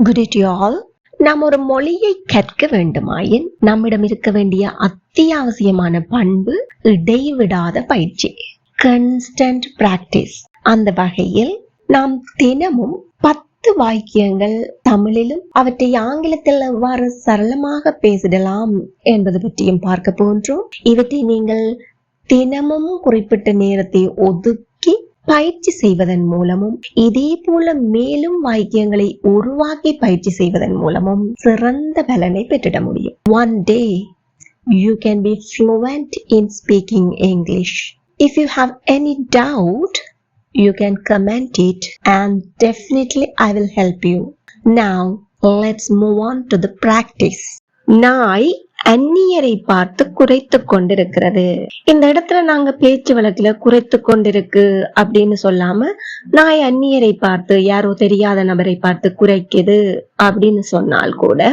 Good day to you all. நாம் ஒரு மொழியை கற்க வேண்டுமாயின் நம்மிடம் இருக்க வேண்டிய அத்தியாவசியமான பண்பு இடைவிடாத பயிற்சி, கன்ஸ்டன்ட் பிராக்டிஸ். அந்த வகையில் நாம் தினமும் 10 வாக்கியங்கள் தமிழிலும் அவற்றை ஆங்கிலத்தில் எவ்வாறு சரளமாக பேசிடலாம் என்பது பற்றியும் பார்க்க போன்றோம். இவற்றை நீங்கள் தினமும் குறிப்பிட்ட நேரத்தை ஒதுக்கி பயிற்சி செய்வதன் மூலமும், இதே போல மேலும் வாக்கியங்களை உருவாக்கி பயிற்சி செய்வதன் மூலமும் சிறந்த பலனை பெற்றிட முடியும். One day you can be fluent in speaking English. If you have any doubt, you can comment it and definitely I will help you. Now let's move on to the practice. நாய் அந்நியரை பார்த்து குறைத்து கொண்டிருக்கிறது. இந்த இடத்துல நாங்க பேச்சு வழக்குல குறைத்து கொண்டிருக்கு அப்படின்னு சொல்லாம, நாய் அந்நியரை பார்த்து, யாரோ தெரியாத நபரை பார்த்து குறைக்குது அப்படின்னு சொன்னால் கூட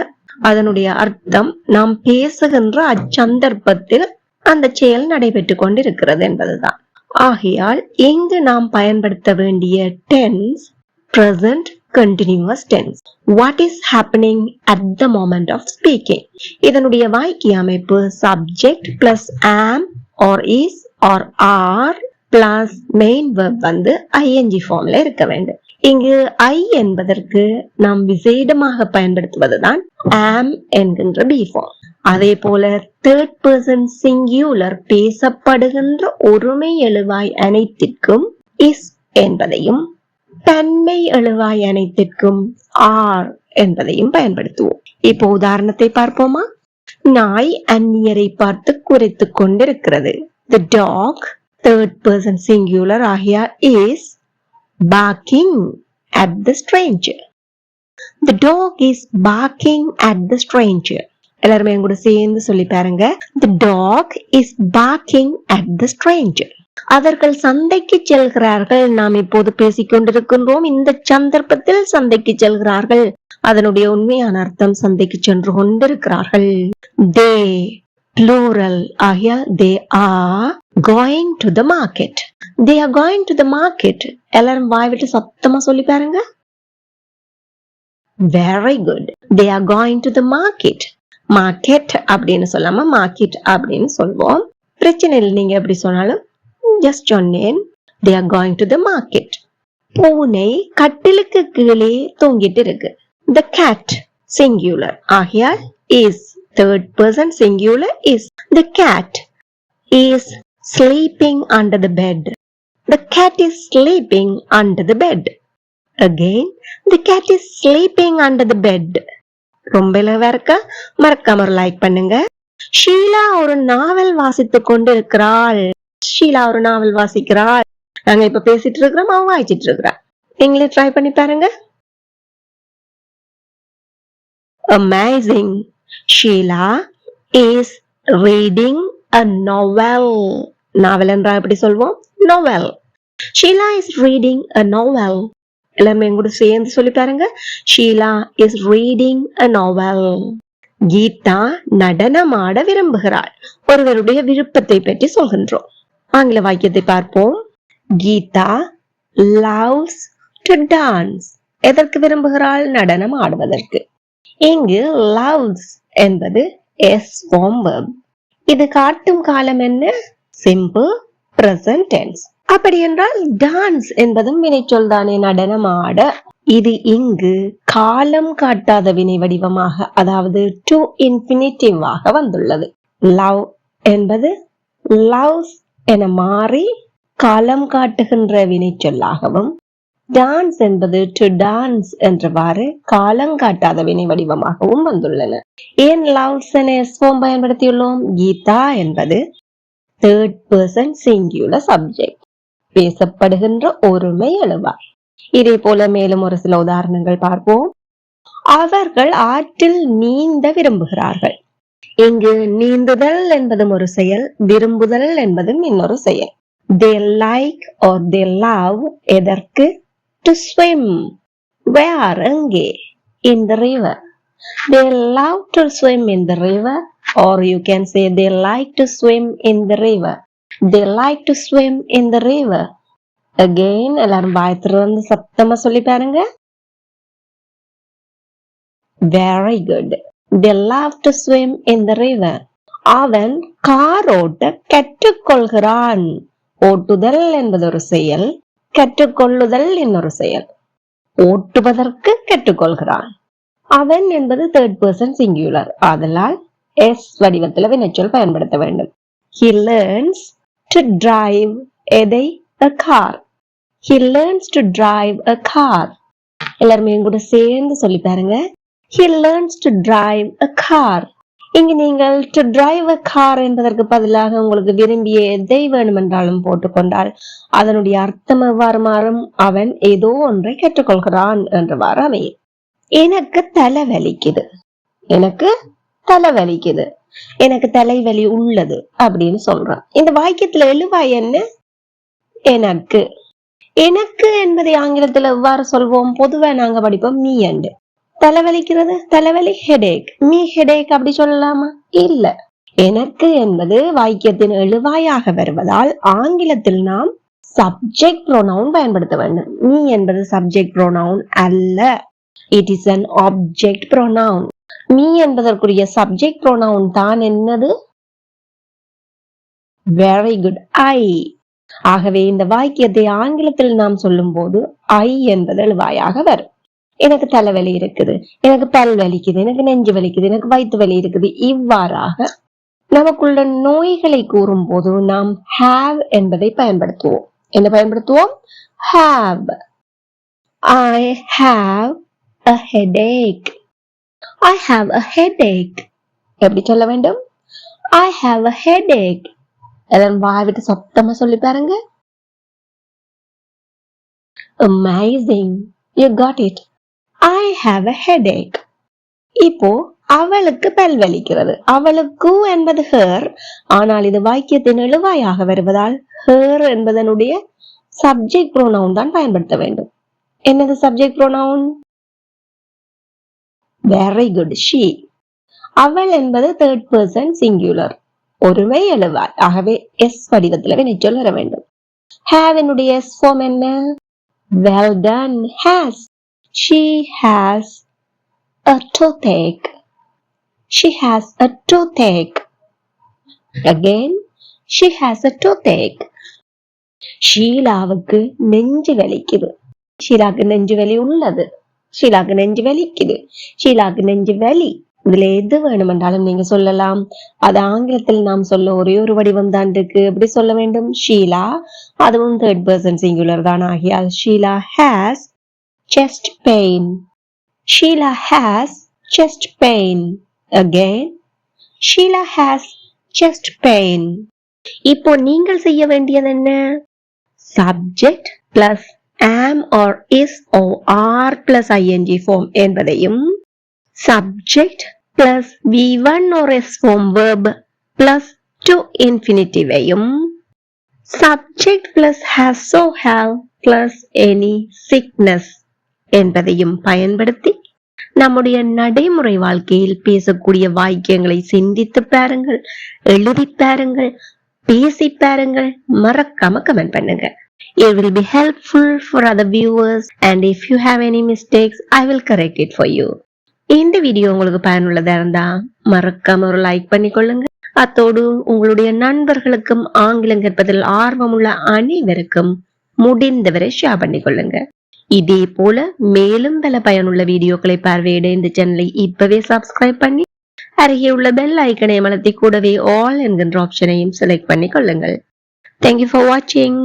அதனுடைய அர்த்தம் நாம் பேசுகின்ற அச்சந்தர்ப்பத்தில் அந்த செயல் நடைபெற்று கொண்டிருக்கிறது என்பதுதான். ஆகையால் இங்கு நாம் பயன்படுத்த வேண்டிய tense present continuous tense. What is happening at the moment of speaking? இதனுடைய வாக்கிய அமைப்பு subject plus am or is or are plus main verb வந்து ing ஃபார்ம்ல இருக்க வேண்டும். இங்கு I என்பதற்கு நாம் விசேடமாக பயன்படுத்துவதுதான் am என்கின்ற be form. அதே போல third person singular பேசப்படுகின்ற ஒருமை எழுவாய் அனைத்திற்கும் is என்பதையும், தன்மை எழுவாய் அனைத்திற்கும் ஆர் என்பதையும் பயன்படுத்துவோம். இப்போ உதாரணத்தை பார்ப்போமா? நாய் அந்நியரை பார்த்து குறைத்து கொண்டிருக்கிறது. The dog, third person singular ஆகிய is barking at the stranger. The dog is barking at the stranger. எல்லாருமே கூட சேர்ந்து சொல்லி பாருங்க. The dog is barking at the stranger. அவர்கள் சந்தைக்கு செல்கிறார்கள். நாம் இப்போது பேசிக் கொண்டிருக்கின்றோம். இந்த சந்தர்ப்பத்தில் சந்தைக்கு செல்கிறார்கள். அதனுடைய உண்மையான அர்த்தம் சந்தைக்கு சென்று கொண்டிருக்கிறார்கள். They plural ஆகிய they are going to the market. They are going to the market. எல்லாரும் வாய் விட்டு சத்தமா சொல்லி பாருங்க. Very good. They are going to the market. Market அப்படின்னு சொல்லாம market அப்படின்னு சொல்வோம். பிரச்சனை இல்லை, நீங்க எப்படி சொன்னாலும் just சொன்னேன். They are going to the market. பூனை கட்டிலுக்கு கீழே தூங்கிட்டு இருக்கு. The cat singular ஆகியால் is, third person singular is. The cat is sleeping under the bed. The cat is sleeping under the bed. Again, the cat is sleeping under the bed. ரொம்ப இலவா இருக்கா? மறக்காம ஒரு like பண்ணுங்க. ஷீலா ஒரு நாவல் வாசித்துக் கொண்டிருக்கிறாள். ஷீலா ஒரு நாவல் வாசிக்கிறாள். நாங்க இப்ப பேசிட்டு இருக்கிறோம், அவங்க வாசிச்சிட்டு இருக்கிறா. நீங்களே ட்ரை பண்ணி பாருங்க. Amazing. Sheila is reading a novel. நாவல் என்றால் எப்படி சொல்வோம்? Novel. Sheila is reading a novel. எல்லாமே கூட சேர்ந்து சொல்லி பாருங்க. Sheila is reading a novel. Geetha நடனமாட விரும்புகிறாள். ஒருவருடைய விருப்பத்தை பற்றி சொல்கின்றோம். ஆங்கில வாக்கியத்தை பார்ப்போம். Geetha loves to dance. எதற்கு விரும்புகிறாள்? நடனம் ஆடுவதற்கு. இங்கு loves என்பது S form verb. இது காட்டும் காலம் என்ன? Simple present tense. அப்படி என்றால் டான்ஸ் என்பதும் வினைச்சொல் தானே, நடனம் ஆட. இது இங்கு காலம் காட்டாத வினை வடிவமாக, அதாவது டு இன்ஃபினிட்டிவ் ஆக வந்துள்ளது. லவ் என்பது லவ்ஸ் என மாறி காலம் காட்டுகின்ற வினைச்சொல்லாகவும், டான்ஸ் என்பது டு டான்ஸ் என்றவாறு காலம் காட்டாத வினை வடிவமாகவும் வந்துள்ளன. ஏன் லவ்ஸ் என எஸ்வோம் பயன்படுத்தியுள்ளோம்? கீதா என்பது third person singular subject, பேசப்படுகின்ற ஒருமை எழுவாய். இதே போல மேலும் ஒரு சில உதாரணங்கள் பார்ப்போம். அவர்கள் ஆற்றில் நீந்த விரும்புகிறார்கள். இங்கு நீந்துதல் என்பதும் ஒரு செயல், விரும்புதல் என்பதும் இன்னொரு செயல். They like or they love எதற்கு? To swim. Where? எங்கே? In the river. They love to swim in the river, or you can say they like to swim in the river. They like to swim in the river. Again, எல்லாரும் வாய் திறந்து சத்தமா சொல்லி பாருங்க. Very good. They love to swim in the river. அவன் car ஓட்ட கற்றுக்கொள்கிறான். ஓட்டுதல் என்பது ஒரு செயல், கற்றுக்கொள்ளுதல் இன்னொரு செயல். ஓட்டுவதற்கு கற்றுக்கொள்கிறான். அவன் என்பது தேர்ட் பர்சன் சிங்குலர், ஆதலால் எஸ் வடிவத்தில் வினைச்சொல் பயன்படுத்த வேண்டும். He learns to drive a car. He learns to drive a car. எல்லாருமே கூட சேர்ந்து சொல்லி பாருங்க. He learns to drive a car. இங்க நீங்கள் to drive a car என்பதற்கு பதிலாக உங்களுக்கு விரும்பிய எதை வேண்டுமென்றாலும் போட்டுக்கொண்டால் அதனுடைய அர்த்தம் எவ்வாறு மாறும்? அவன் ஏதோ ஒன்றை கற்றுக்கொள்கிறான் என்றவாறு அமையும். எனக்கு தலைவலிக்குது, எனக்கு தலைவலிக்குது, எனக்கு தலைவலி உள்ளது அப்படின்னு சொல்றான். இந்த வாக்கியத்துல எழுவாய் என்ன? எனக்கு. எனக்கு என்பதை ஆங்கிலத்துல எவ்வாறு சொல்வோம்? பொதுவா நாங்க படிப்போம் மீ அண்ட். தலைவலிக்கிறது, தலைவலி, ஹெடேக். மீ ஹெடேக் அப்படி சொல்லலாமா? இல்ல. எனக்கு என்பது வாக்கியத்தின் எழுவாயாக வருவதால் ஆங்கிலத்தில் நாம் சப்ஜெக்ட் ப்ரோனவுன் பயன்படுத்த வேண்டும். மீ என்பது சப்ஜெக்ட் ப்ரோனவுன் அல்ல, it is an object pronoun. Me என்பதற்குரிய சப்ஜெக்ட் ப்ரோனவுன் தான் என்னது? Very good, I. ஆகவே இந்த வாக்கியத்தை ஆங்கிலத்தில் நாம் சொல்லும் போது ஐ என்பது எழுவாயாக வரும். எனக்கு தலைவலி இருக்குது, எனக்கு பல் வலிக்குது, எனக்கு நெஞ்சு வலிக்குது, எனக்கு வயிற்று வலி இருக்குது. இவ்வாறாக நமக்குள்ள நோய்களை கூறும் போது நாம் have என்பதை பயன்படுத்துவோம். என்ன பயன்படுத்துவோம்? have. I have a headache. I have a headache. எப்படி சொல்ல வேண்டும்? I have a headache. எல்லாம் வாய் விட்டு சத்தமா சொல்லி பாருங்க. Amazing, you got it. I have a headache. இப்போ அவளுக்கு பல் வலிக்கிறது. அவளுக்கு என்பது her, ஆனால் இது வாக்கியத்தின் எழுவாயாக வருவதால் her என்பதனுடைய சப்ஜெக்ட் ப்ரோனவுன் தான் பயன்படுத்த வேண்டும். என்னது subject pronoun? Very good, she. அவள் என்பது தேர்ட் பர்சன் சிங்குலர், ஒருமை எழுவாய். ஆகவே எஸ் வடிவத்தில் வினைச்சொல் வர வேண்டும். have என்னுடைய எஸ் ஃபார்ம் என்ன? well done, has. She has a toothache. She has a toothache. Again, she has a toothache. ஷீலாவுக்கு நெஞ்சு வலிக்குது. ஷீலாக்கு நெஞ்சு வலி உள்ளது. ஷீலாக்கு நெஞ்சு வலிக்குது. ஷீலாக்கு நெஞ்சு வலி. இதுல எது வேணுமென்றாலும் நீங்க சொல்லலாம். அது ஆங்கிலத்தில் நாம் சொல்ல ஒரே ஒரு வடிவம் தான் இருக்கு. எப்படி சொல்ல வேண்டும்? ஷீலா, அதுவும் தேர்ட் பர்சன் சிங்குலர் தான். ஆகியால் Sheela has chest pain. Sheila has chest pain. Again, Sheila has chest pain. இப்போ நீங்கள் செய்ய வேண்டியது என்ன? Subject plus am or is or are plus ing form என்பதையும் subject plus v1 or s form verb plus to infinitive ஐயும் subject plus has or have plus any sickness என்பதையும் பயன்படுத்தி நம்முடைய நடைமுறை வாழ்க்கையில் பேசக்கூடிய வாக்கியங்களை சிந்தித்து பாருங்கள், எழுதி பாருங்கள், பேசி பாருங்கள், மறக்காம கமெண்ட் பண்ணுங்க. It will be helpful for other viewers and if you have any mistakes, I will correct it for you. இந்த வீடியோ உங்களுக்கு பயனுள்ளதா இருந்தா மறக்காம ஒரு லைக் பண்ணிக்கொள்ளுங்க. அத்தோடு உங்களுடைய நண்பர்களுக்கும் ஆங்கிலம் கற்பதில் ஆர்வமுள்ள அனைவருக்கும் முடிந்தவரை ஷேர் பண்ணிக்கொள்ளுங்க. இதே போல மேலும் பல பயனுள்ள வீடியோக்களை பார்வையிட இந்த சேனலை இப்பவே சப்ஸ்கிரைப் பண்ணி அருகே உள்ள பெல் ஐக்கனை அமர்த்தி கூடவே ஆல் என்கின்ற ஆப்ஷனையும் செலக்ட் பண்ணி கொள்ளுங்கள். Thank you for watching.